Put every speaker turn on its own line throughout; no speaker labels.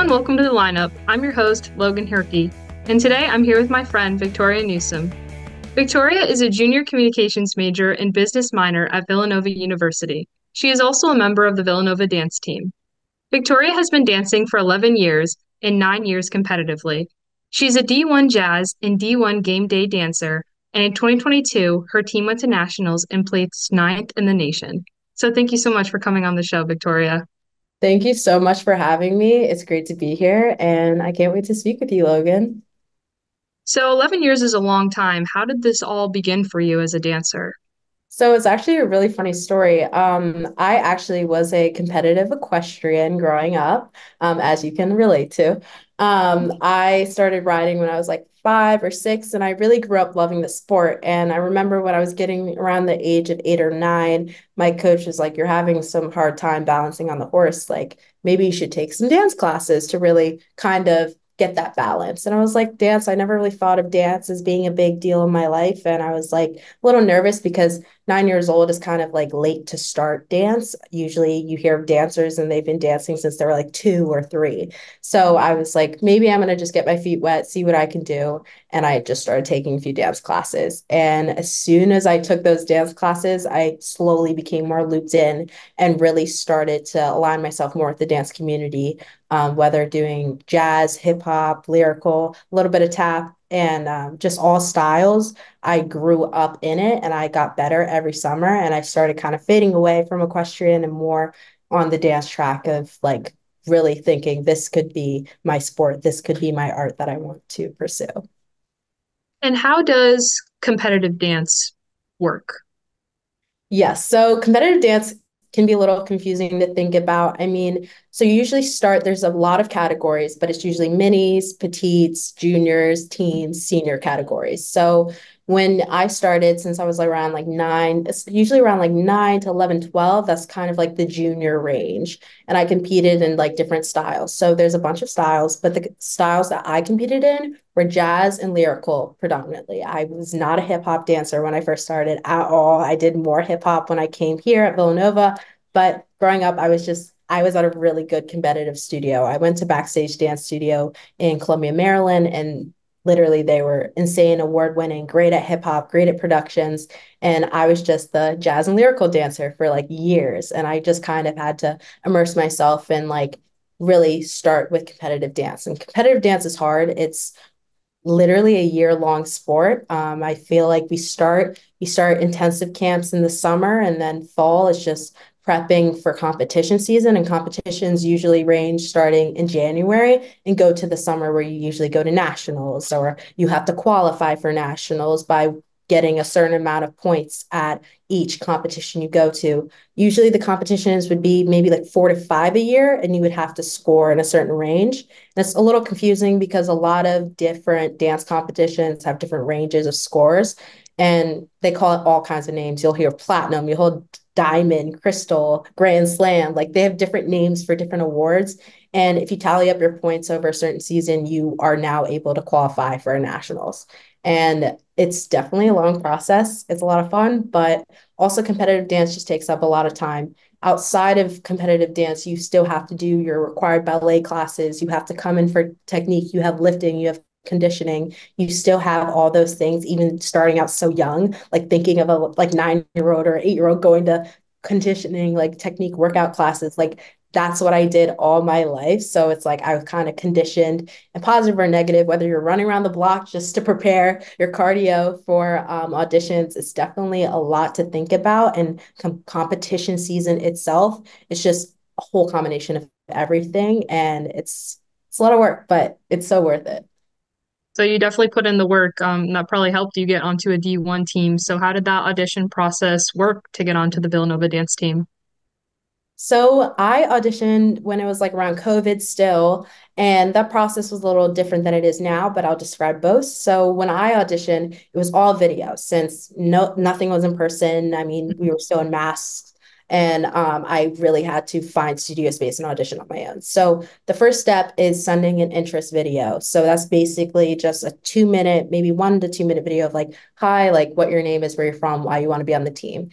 and welcome to the lineup. I'm your host, Loghan Hirkey, and today I'm here with my friend, Victoria Newsome. Victoria is a junior communications major and business minor at Villanova University. She is also a member of the Villanova Dance Team. Victoria has been dancing for 11 years and 9 years competitively. She's a D1 jazz and D1 game day dancer, and in 2022, her team went to nationals and placed ninth in the nation. So thank you so much for coming on the show, Victoria.
Thank you so much for having me. It's great to be here, and I can't wait to speak with you, Logan.
So 11 years is a long time. How did this all begin for you as a dancer?
So it's actually a really funny story. I actually was a competitive equestrian growing up, as you can relate to. I started riding when I was like 5 or 6, and I really grew up loving the sport. And I remember when I was getting around the age of 8 or 9, my coach was like, "You're having some hard time balancing on the horse. Like, maybe you should take some dance classes to really kind of get that balance." And I was like, dance, I never really thought of dance as being a big deal in my life. And I was like a little nervous because 9 years old is kind of like late to start dance. Usually you hear of dancers and they've been dancing since they were like 2 or 3. So I was like, maybe I'm going to just get my feet wet, see what I can do. And I just started taking a few dance classes. And as soon as I took those dance classes, I slowly became more looped in and really started to align myself more with the dance community, whether doing jazz, hip hop, lyrical, a little bit of tap, and just all styles. I grew up in it and I got better every summer. And I started kind of fading away from equestrian and more on the dance track of like really thinking this could be my sport, this could be my art that I want to pursue.
And how does competitive dance work?
Yes. So competitive dance can be a little confusing to think about. I mean, so you usually start, there's a lot of categories, but it's usually minis, petites, juniors, teens, senior categories. So when I started, since I was around like 9, it's usually around like 9 to 11, 12, that's kind of like the junior range. And I competed in like different styles. So there's a bunch of styles, but the styles that I competed in were jazz and lyrical predominantly. I was not a hip hop dancer when I first started at all. I did more hip hop when I came here at Villanova, but growing up, I was at a really good competitive studio. I went to Backstage Dance Studio in Columbia, Maryland, and literally they were insane, award winning, great at hip hop, great at productions. And I was just the jazz and lyrical dancer for like years. And I just kind of had to immerse myself in like really start with competitive dance. And competitive dance is hard. It's literally a year-long sport. I feel like we start intensive camps in the summer, and then fall is just prepping for competition season. And competitions usually range starting in January and go to the summer, where you usually go to nationals, or you have to qualify for nationals by getting a certain amount of points at each competition you go to. Usually the competitions would be maybe like 4 to 5 a year, and you would have to score in a certain range. And it's a little confusing because a lot of different dance competitions have different ranges of scores, and they call it all kinds of names. You'll hear platinum, you'll hear diamond, crystal, grand slam. Like they have different names for different awards. And if you tally up your points over a certain season, you are now able to qualify for a nationals. And it's definitely a long process. It's a lot of fun, but also competitive dance just takes up a lot of time. Outside of competitive dance, you still have to do your required ballet classes. You have to come in for technique. You have lifting, you have conditioning. You still have all those things, even starting out so young, like thinking of a like 9-year old or 8-year old going to conditioning, like technique workout classes. Like that's what I did all my life. So it's like I was kind of conditioned, and positive or negative, whether you're running around the block just to prepare your cardio for auditions, it's definitely a lot to think about. And competition season itself, it's just a whole combination of everything. And it's a lot of work, but it's so worth it.
So you definitely put in the work. That probably helped you get onto a D1 team. So how did that audition process work to get onto the Villanova Dance Team?
So I auditioned when it was like around COVID still, and that process was a little different than it is now, but I'll describe both. So when I auditioned, it was all video since nothing was in person. I mean, we were still in masks, and I really had to find studio space and audition on my own. So the first step is sending an interest video. So that's basically just a 2 minute, maybe 1 to 2 minute video of like, hi, like what your name is, where you're from, why you want to be on the team.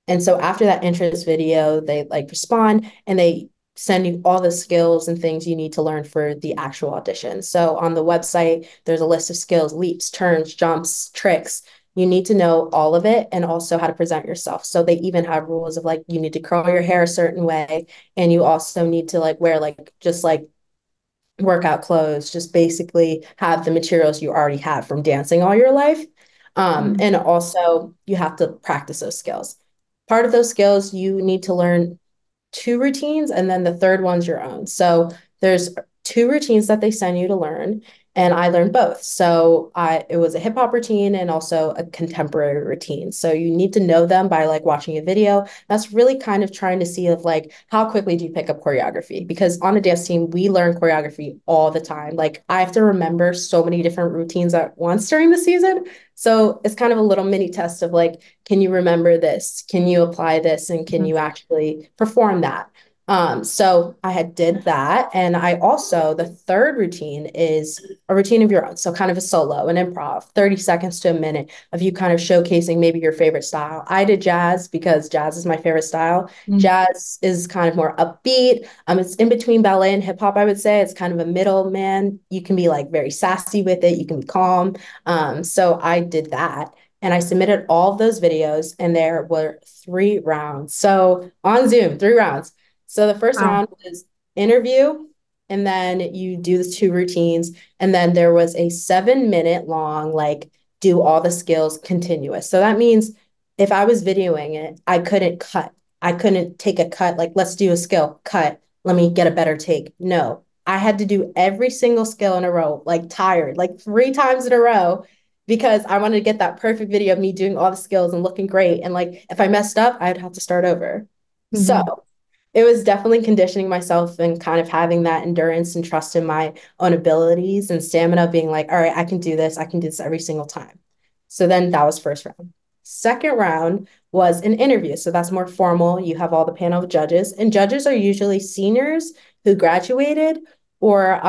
And so after that interest video, they like respond and they send you all the skills and things you need to learn for the actual audition. So on the website, there's a list of skills, leaps, turns, jumps, tricks. You need to know all of it and also how to present yourself. So they even have rules of like you need to curl your hair a certain way, and you also need to like wear like just like workout clothes, just basically have the materials you already have from dancing all your life.
Mhm.
And also, you have to practice those skills. Part of those skills, you need to learn two routines, and then the third one's your own. So there's two routines that they send you to learn, and I learned both. So I it was a hip hop routine and also a contemporary routine. So you need to know them by like watching a video. That's really kind of trying to see of like how quickly do you pick up choreography? Because on a dance team, we learn choreography all the time. Like I have to remember so many different routines at once during the season. So it's kind of a little mini test of like, can you remember this? Can you apply this? And can you actually perform that? So I had did that. And I also, the third routine is a routine of your own. So kind of a solo, an improv, 30 seconds to a minute of you kind of showcasing maybe your favorite style. I did jazz because jazz is my favorite style.
Mhm.
Jazz is kind of more upbeat. It's in between ballet and hip hop, I would say. It's kind of a middleman. You can be like very sassy with it. You can be calm. So I did that and I submitted all of those videos, and there were 3 rounds. So on Zoom, 3 rounds. So the first
Wow.
round was interview, and then you do the two routines, and then there was a 7 minute long, like, do all the skills continuous. So that means if I was videoing it, I couldn't cut. I couldn't take a cut, like, let's do a skill, cut, let me get a better take. No, I had to do every single skill in a row, like tired, like 3 times in a row, because I wanted to get that perfect video of me doing all the skills and looking great. And like if I messed up, I'd have to start over. So
Mhm.
it was definitely conditioning myself and kind of having that endurance and trust in my own abilities and stamina, being like, all right, I can do this. I can do this every single time. So then that was first round. Second round was an interview. So that's more formal. You have all the panel of judges, and judges are usually seniors who graduated or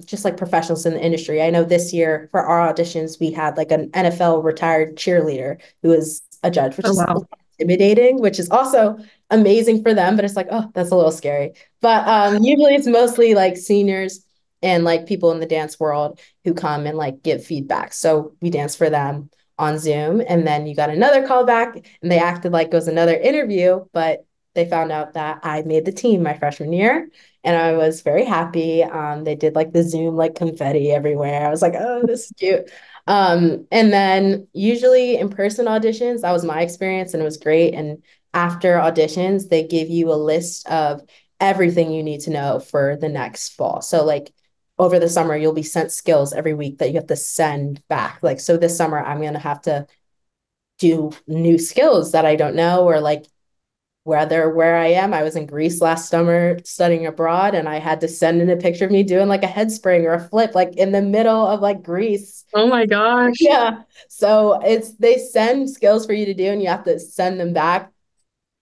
just like professionals in the industry. I know this year for our auditions, we had like an NFL retired cheerleader who was a judge, which
Oh,
is
wow.
intimidating, which is also amazing for them, but it's like, oh, that's a little scary. But usually it's mostly like seniors and like people in the dance world who come and like give feedback. So we dance for them on Zoom. And then you got another call back and they acted like it was another interview, but they found out that I made the team my freshman year. And I was very happy. They did like the Zoom like confetti everywhere. I was like, oh, this is cute. And then usually in person auditions, that was my experience and it was great. And after auditions, they give you a list of everything you need to know for the next fall. So, like over the summer, you'll be sent skills every week that you have to send back. Like, so this summer, I'm going to have to do new skills that I don't know, or like whether where I am. I was in Greece last summer studying abroad, and I had to send in a picture of me doing like a head spring or a flip, like in the middle of like Greece.
Oh my gosh.
Yeah. So it's they send skills for you to do, and you have to send them back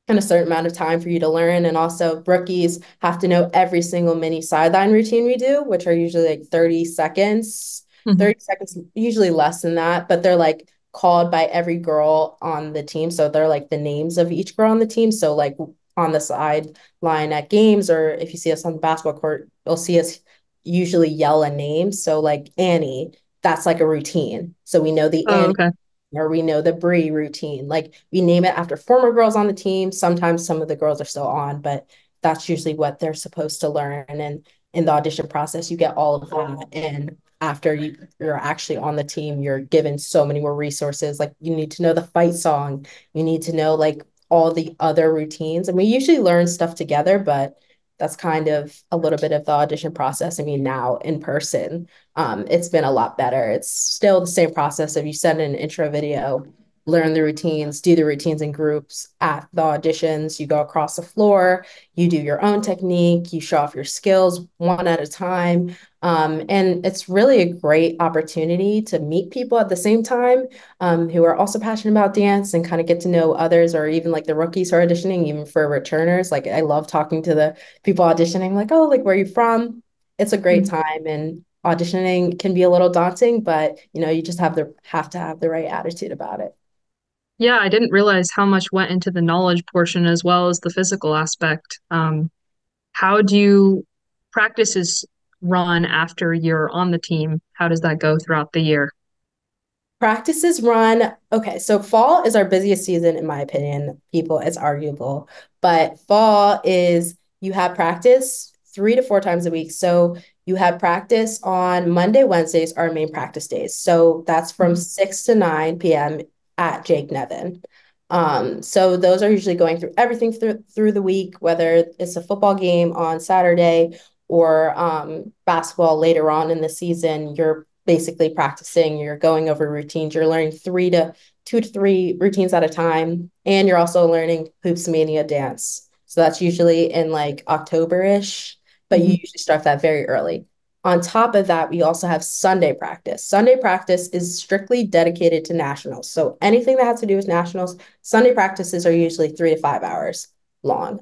in a certain amount of time for you to learn. And also, rookies have to know every single mini sideline routine we do, which are usually like 30 seconds,
Mhm.
30 seconds, usually less than that, but they're like called by every girl on the team. So they're like the names of each girl on the team. So, like on the sideline at games, or if you see us on the basketball court, you'll see us usually yell a name. So, like Annie, that's like a routine. So we know the
Oh,
Annie
okay.
or we know the Brie routine. Like we name it after former girls on the team. Sometimes some of the girls are still on, but that's usually what they're supposed to learn. And in the audition process, you get all of that. And after you're actually on the team, you're given so many more resources. Like you need to know the fight song, you need to know like all the other routines. And we usually learn stuff together, but that's kind of a little bit of the audition process. I mean, now in person, it's been a lot better. It's still the same process of you send an intro video, learn the routines, do the routines in groups at the auditions, you go across the floor, you do your own technique, you show off your skills one at a time. And it's really a great opportunity to meet people at the same time who are also passionate about dance and kind of get to know others, or even like the rookies who are auditioning, even for returners. Like I love talking to the people auditioning, like, oh, like where are you from? It's a great
Mhm.
time, and auditioning can be a little daunting, but you just have to have the right attitude about it.
Yeah, I didn't realize how much went into the knowledge portion as well as the physical aspect. how do practices run after you're on the team? How does that go throughout the year?
Practices run. Okay, so fall is our busiest season, in my opinion. People, it's arguable, but fall is you have practice 3 to 4 times a week. So you have practice on Monday, Wednesdays, our main practice days. So that's from
Mhm.
6 to 9 p.m. at Jake Nevin. So those are usually going through everything through the week, whether it's a football game on Saturday or basketball later on in the season. You're basically practicing, you're going over routines, you're learning 2 to 3 routines at a time, and you're also learning Hoops Mania dance. So that's usually in like October-ish, but you
Mhm.
usually start that very early. On top of that, we also have Sunday practice. Sunday practice is strictly dedicated to nationals. So anything that has to do with nationals, Sunday practices are usually 3 to 5 hours long.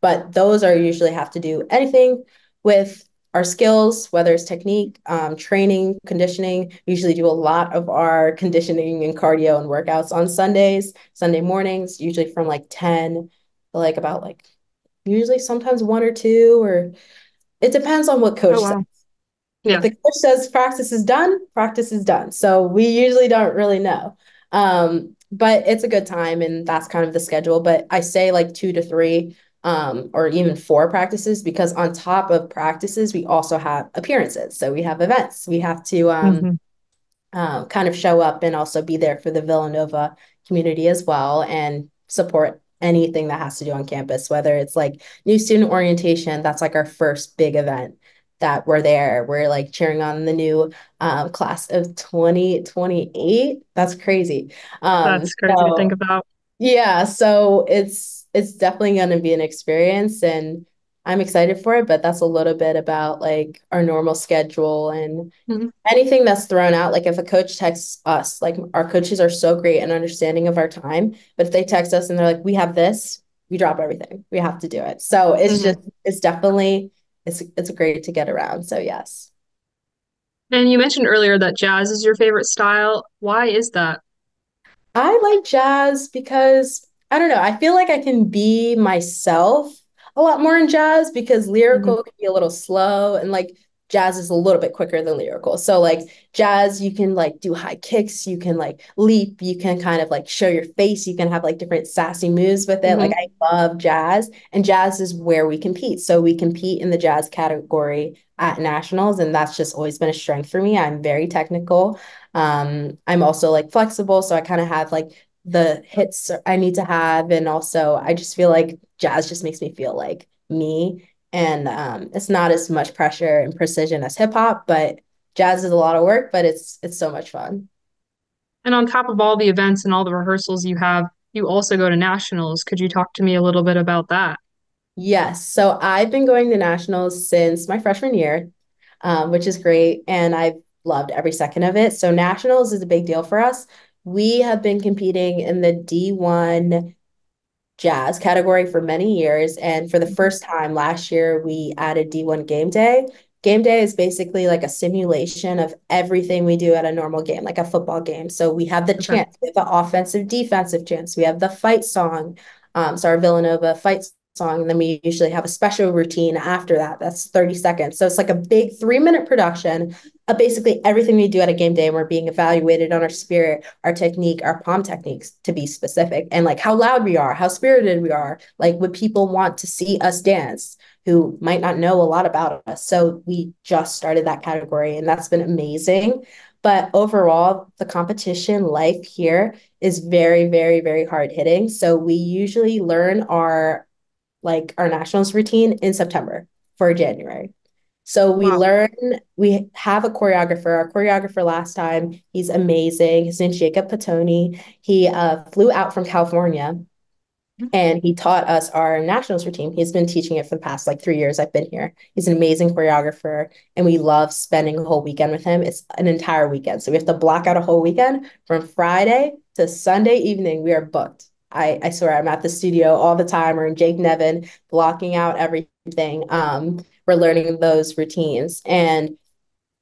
But those are usually have to do anything with our skills, whether it's technique, training, conditioning. We usually do a lot of our conditioning and cardio and workouts on Sundays, Sunday mornings, usually from like 10 to like about like usually sometimes one or two, or it depends on what
Oh,
coach says.
wow.
If
Yeah.
the coach says practice is done, practice is done. So we usually don't really know. But it's a good time, and that's kind of the schedule. But I say like 2 to 3, or even 4 practices, because on top of practices, we also have appearances. So we have events. We have to
Hmm.
kind of show up and also be there for the Villanova community as well and support anything that has to do on campus, whether it's like new student orientation. That's like our first big event that we're there. We're like cheering on the new class of 2028. That's crazy.
That's crazy to think
So
about.
yeah, so it's definitely going to be an experience, and I'm excited for it, but that's a little bit about like our normal schedule and
Mhm.
anything that's thrown out. Like if a coach texts us, like our coaches are so great and understanding of our time, but if they text us and they're like, we have this, we drop everything. We have to do it. So it's
Hmm.
just it's definitely it's great to get around. So yes.
And you mentioned earlier that jazz is your favorite style. Why is that?
I like jazz because I don't know, I feel like I can be myself a lot more in jazz because
Hmm.
lyrical can be a little slow, and like jazz is a little bit quicker than lyrical. So like jazz, you can like do high kicks, you can like leap, you can kind of like show your face, you can have like different sassy moves with it. Like
Hmm.
I love jazz, and jazz is where we compete. So we compete in the jazz category at nationals, and that's just always been a strength for me. I'm very technical. I'm also like flexible, so I kind of have like the hits I need to have, and also I just feel like jazz just makes me feel like me, and it's not as much pressure and precision as hip hop, but jazz is a lot of work, but it's so much fun.
And on top of all the events and all the rehearsals you have, you also go to nationals. Could you talk to me a little bit about that?
Yes, so I've been going to nationals since my freshman year, which is great, and I've loved every second of it. So nationals is a big deal for us. We have been competing in the D1 jazz category for many years. And for the
Mhm.
first time last year, we added D1 game day. Game day is basically like a simulation of everything we do at a normal game, like a football game. So we have the
Okay.
chants, we have the offensive, defensive chants, we have the fight song, so our Villanova fight song, and then we usually have a special routine after that. That's 30 seconds. So it's like a big 3 minute production of basically everything we do at a game day, and we're being evaluated on our spirit, our technique, our palm techniques to be specific, and like how loud we are, how spirited we are, like would people want to see us dance who might not know a lot about us. So we just started that category, and that's been amazing. But overall, the competition life here is very, very, very hard hitting. So we usually learn our nationals routine in September for January. So
Wow.
we have a choreographer. Our choreographer last time, he's amazing. His name's Jacob Patoni. He flew out from California, and he taught us our nationals routine. He's been teaching it for the past like 3 years I've been here. He's an amazing choreographer, and we love spending a whole weekend with him. It's an entire weekend. So we have to block out a whole weekend from Friday to Sunday evening. We are booked. I swear I'm at the studio all the time or in Jake Nevin, blocking out everything. We're learning those routines. And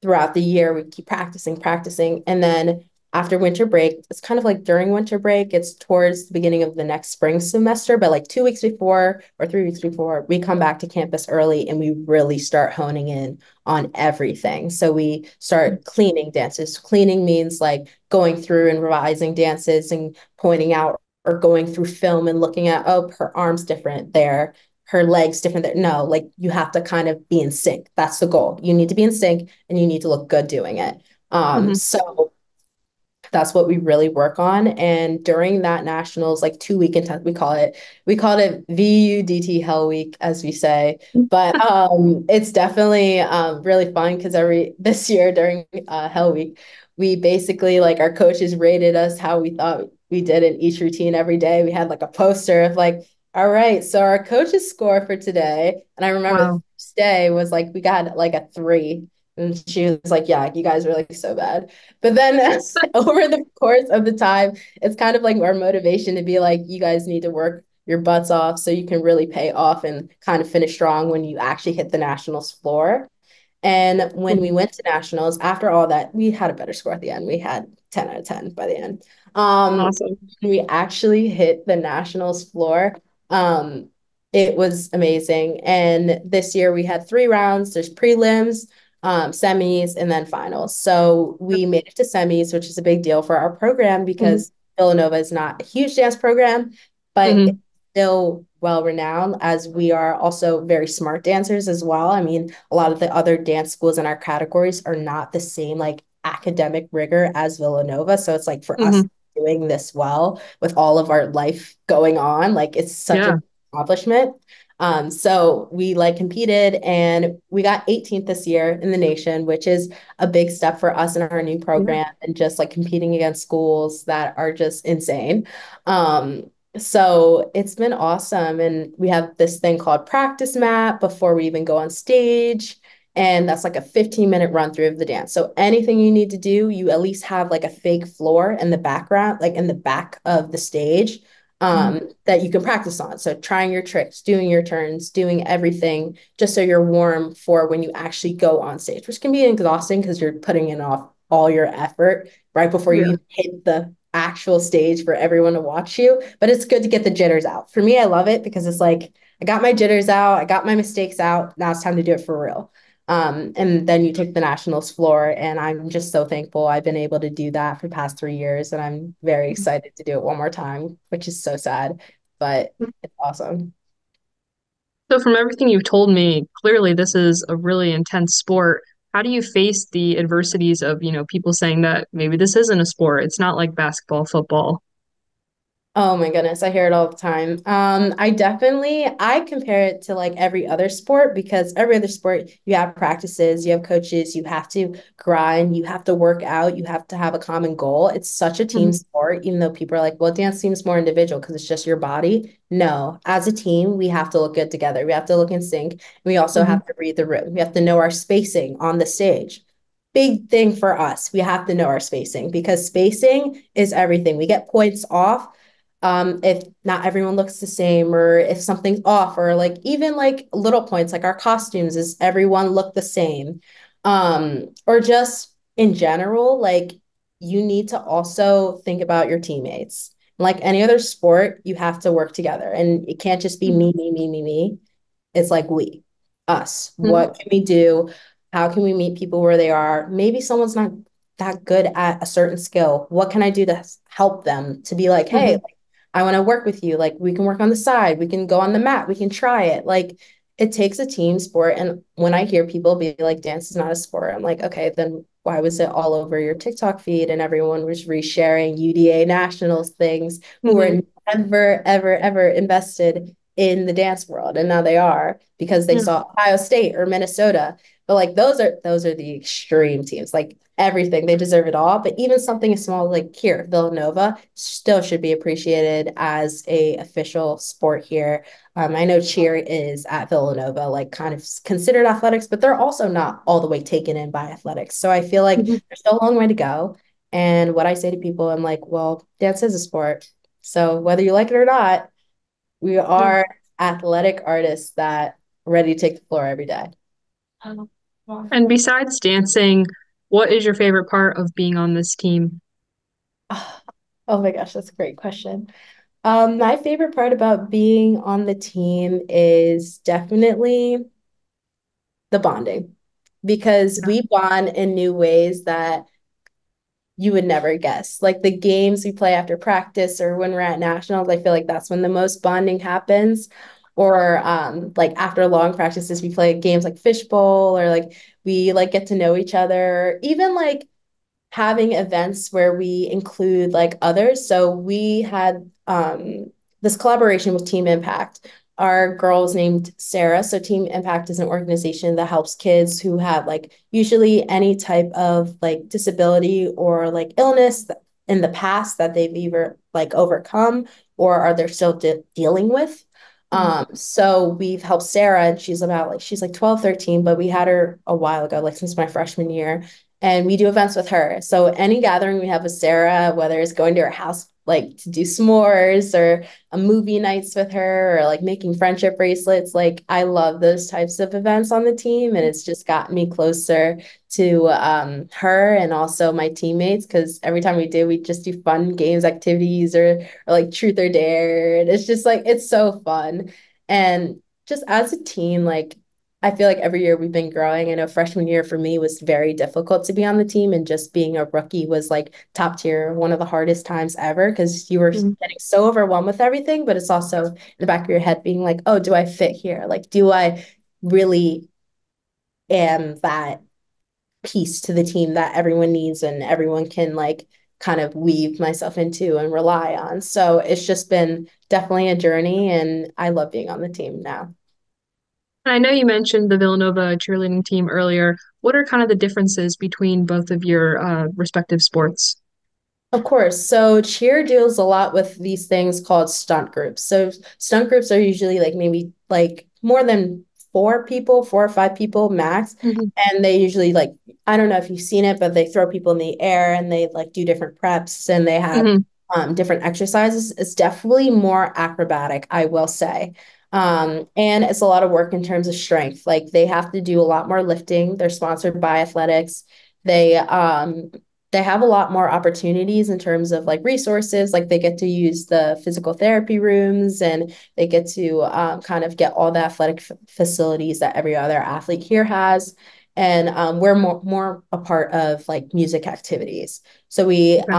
throughout the year, we keep practicing, practicing. And then after winter break, it's kind of like during winter break, it's towards the beginning of the next spring semester, but like 2 weeks before or 3 weeks before, we come back to campus early and we really start honing in on everything. So we start cleaning dances. Cleaning means like going through and revising dances and pointing out or going through film and looking at, oh, her arm's different there, her legs different there. No, like you have to kind of be in sync. That's the goal. You need to be in sync and you need to look good doing it.
Hmm.
So that's what we really work on. And during that nationals, like 2 week intense, we called it VUDT Hell Week, as we say. But it's definitely really fun because every this year during Hell Week, we basically like our coaches rated us how we thought we did in each routine every day. We had like a poster of like, all right, so our coach's score for today, and I remember the
Wow.
first day was like we got like a 3. And she was like, yeah, you guys are like so bad. But then over the course of the time, it's kind of like our motivation to be like, you guys need to work your butts off so you can really pay off and kind of finish strong when you actually hit the nationals floor. And when we
Mhm.
went to nationals, after all that, we had a better score at the end. We had 10 out of 10 by the end.
Awesome.
We actually hit the nationals floor. Um, it was amazing. And this year we had 3 rounds. There's prelims, semis, and then finals. So we made it to semis, which is a big deal for our program
Hmm.
because Villanova is not a huge dance program, but it's
Hmm.
still well renowned as we are also very smart dancers as well. I mean, a lot of the other dance schools in our categories are not the same like academic rigor as Villanova. So it's like for us
Hmm.
doing this well with all of our life going on, like it's such a
Yeah.
big accomplishment. So we like competed and we got 18th this year in the nation, which is a big step for us in our new
Yeah.
program and just like competing against schools that are just insane. So it's been awesome. And we have this thing called practice map before we even go on stage. And that's like a 15-minute run through of the dance. So anything you need to do, you at least have like a fake floor in the background, like in the back of the stage,
Mhm.
that you can practice on. So trying your tricks, doing your turns, doing everything just so you're warm for when you actually go on stage, which can be exhausting because you're putting in off all your effort right before you
Yeah.
even hit the actual stage for everyone to watch you. But it's good to get the jitters out. For me, I love it because it's like I got my jitters out, I got my mistakes out. Now it's time to do it for real. And then you took the nationals floor, and I'm just so thankful I've been able to do that for the past 3 years, and I'm very excited to do it one more time, which is so sad, but it's awesome.
So, from everything you've told me, clearly this is a really intense sport. How do you face the adversities of, people saying that maybe this isn't a sport? It's not like basketball, football.
Oh my goodness, I hear it all the time. I compare it to like every other sport because every other sport you have practices, you have coaches, you have to grind, you have to work out, you have to have a common goal. It's such a team
Hmm.
sport, even though people are like, well, dance seems more individual because it's just your body. No, as a team, we have to look good together. We have to look in sync. We also
Hmm.
have to read the room. We have to know our spacing on the stage. Big thing for us. We have to know our spacing because spacing is everything. We get points off if not everyone looks the same or if something's off or like even like little points like our costumes is everyone look the same or just in general like you need to also think about your teammates like any other sport you have to work together and it can't just be me. It's like we, us.
Hmm.
What can we do? How can we meet people where they are? Maybe someone's not that good at a certain skill. What can I do to help them to be like, hey,
Hmm.
like, I want to work with you. Like, we can work on the side. We can go on the mat. We can try it. Like, it takes a team sport. And when I hear people be like, dance is not a sport, I'm like, okay, then why was it all over your TikTok feed and everyone was resharing UDA nationals things who were
Hmm.
never, ever, ever invested in the dance world and now they are because they
Yeah.
saw Ohio State or Minnesota. But like those are the extreme teams. Like everything, they deserve it all. But even something as small like here, Villanova still should be appreciated as a official sport here. I know cheer is at Villanova, like kind of considered athletics, but they're also not all the way taken in by athletics. So I feel like
Hmm.
there's still a long way to go. And what I say to people, I'm like, well, dance is a sport. So whether you like it or not, we
Yeah.
are athletic artists that are ready to take the floor every day.
And besides dancing, what is your favorite part of being on this team?
Ah, oh my gosh, that's a great question. My favorite part about being on the team is definitely the bonding because
Yeah.
we bond in new ways that you would never guess. Like the games we play after practice or when we're at nationals, I feel like that's when the most bonding happens. Or like after long practices, we play games like fishbowl or like we like get to know each other. Even like having events where we include like others. So we had this collaboration with Team Impact. Our girl is named Sarah. So Team Impact is an organization that helps kids who have like usually any type of like disability or like illness in the past that they've either like overcome or are they still dealing with.
Mhm.
So we've helped Sarah and she's like 12, 13, but we had her a while ago, like since my freshman year and we do events with her. So any gathering we have with Sarah, whether it's going to her house like to do s'mores or a movie nights with her or like making friendship bracelets, like I love those types of events on the team and it's just gotten me closer to her and also my teammates because every time we just do fun games, activities or like truth or dare. And it's just like it's so fun. And just as a team, like I feel like every year we've been growing. I know freshman year for me was very difficult to be on the team, and just being a rookie was like top tier, one of the hardest times ever because you were
Mhm.
getting so overwhelmed with everything. But it's also in the back of your head being like, oh, do I fit here? Like, do I really am that piece to the team that everyone needs and everyone can like kind of weave myself into and rely on? So it's just been definitely a journey, and I love being on the team now.
I know you mentioned the Villanova cheerleading team earlier. What are kind of the differences between both of your respective sports?
Of course. So cheer deals a lot with these things called stunt groups. So stunt groups are usually like maybe like more than four people, four or five people max.
Hmm.
And they usually like, I don't know if you've seen it, but they throw people in the air and they like do different preps and they have
Hmm.
different exercises. It's definitely more acrobatic, I will say. And it's a lot of work in terms of strength. Like they have to do a lot more lifting. They're sponsored by athletics. They have a lot more opportunities in terms of like resources. Like they get to use the physical therapy rooms and they get to kind of get all the athletic facilities that every other athlete here has. And we're more a part of like music activities. So
Okay.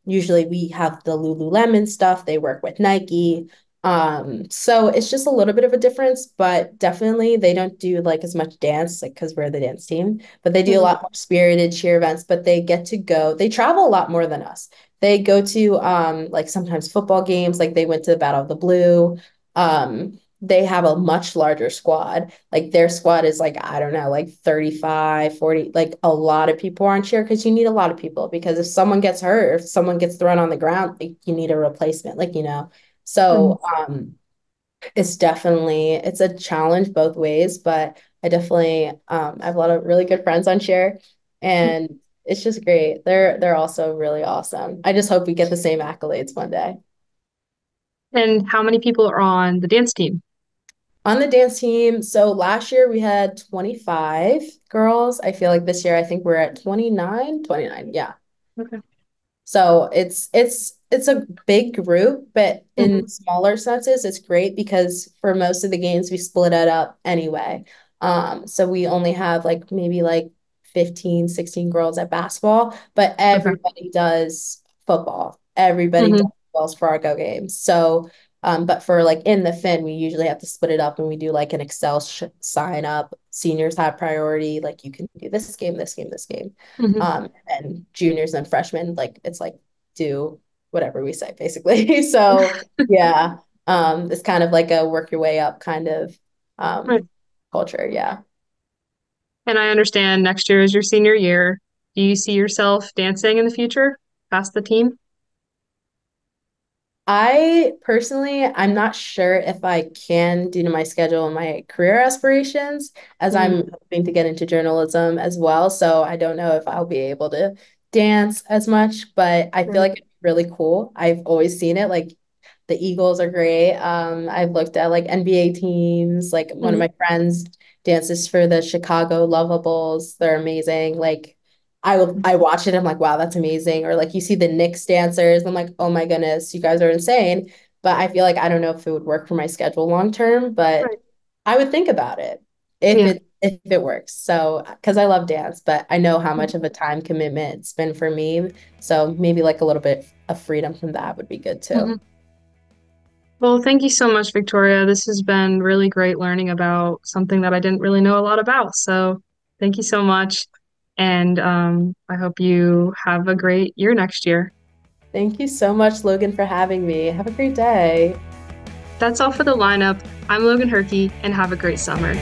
usually we have the Lululemon stuff. They work with Nike. So it's just a little bit of a difference, but definitely they don't do like as much dance, like because we're the dance team, but they do a
Hmm.
lot more spirited cheer events, but they get to go, they travel a lot more than us. They go to like sometimes football games, like they went to the Battle of the Blue. They have a much larger squad. Like their squad is like, I don't know, like 35, 40. Like a lot of people are on cheer because you need a lot of people because if someone gets hurt, or if someone gets thrown on the ground, like, you need a replacement, like, you know.
Hmm.
So it's a challenge both ways, but I definitely I have a lot of really good friends on Share and it's just great. They're also really awesome. I just hope we get the same accolades one day.
And how many people are on the dance team?
On the dance team, so last year we had 25 girls. I feel like this year I think we're at 29. Yeah.
Okay.
So it's a big group, but in
Hmm.
smaller senses, it's great because for most of the games we split it up anyway. So we only have like maybe like 15, 16 girls at basketball, but
Okay.
everybody does football. Everybody does
Hmm.
Wells Fargo games. So but for like in the Fin, we usually have to split it up and we do like an Excel sign up. Seniors have priority, like you can do this game, this game, this game.
Hmm.
And juniors and freshmen, like it's like do whatever we say, basically. So yeah, it's kind of like a work your way up kind of
Right.
culture. Yeah.
And I understand next year is your senior year. Do you see yourself dancing in the future past the team?
I personally, I'm not sure if I can due to my schedule and my career aspirations, as
Hmm.
I'm hoping to get into journalism as well. So I don't know if I'll be able to dance as much, but I feel
Right.
like it's really cool. I've always seen it. Like the Eagles are great. I've looked at like NBA teams. Like one of
Hmm.
my friends dances for the Chicago Lovables. They're amazing. Like I watch it, I'm like, wow, that's amazing. Or like you see the Knicks dancers, I'm like, oh my goodness, you guys are insane. But I feel like I don't know if it would work for my schedule long term, but
Right.
I would think about it
Yeah.
if it works. So because I love dance, but I know how much of a time commitment it's been for me. So maybe like a little bit of freedom from that would be good too.
Mhm. Well, thank you so much, Victoria. This has been really great learning about something that I didn't really know a lot about. So thank you so much. And I hope you have a great year next year.
Thank you so much, Logan, for having me. Have a great day.
That's all for the lineup. I'm Loghan Hirkey, and have a great summer.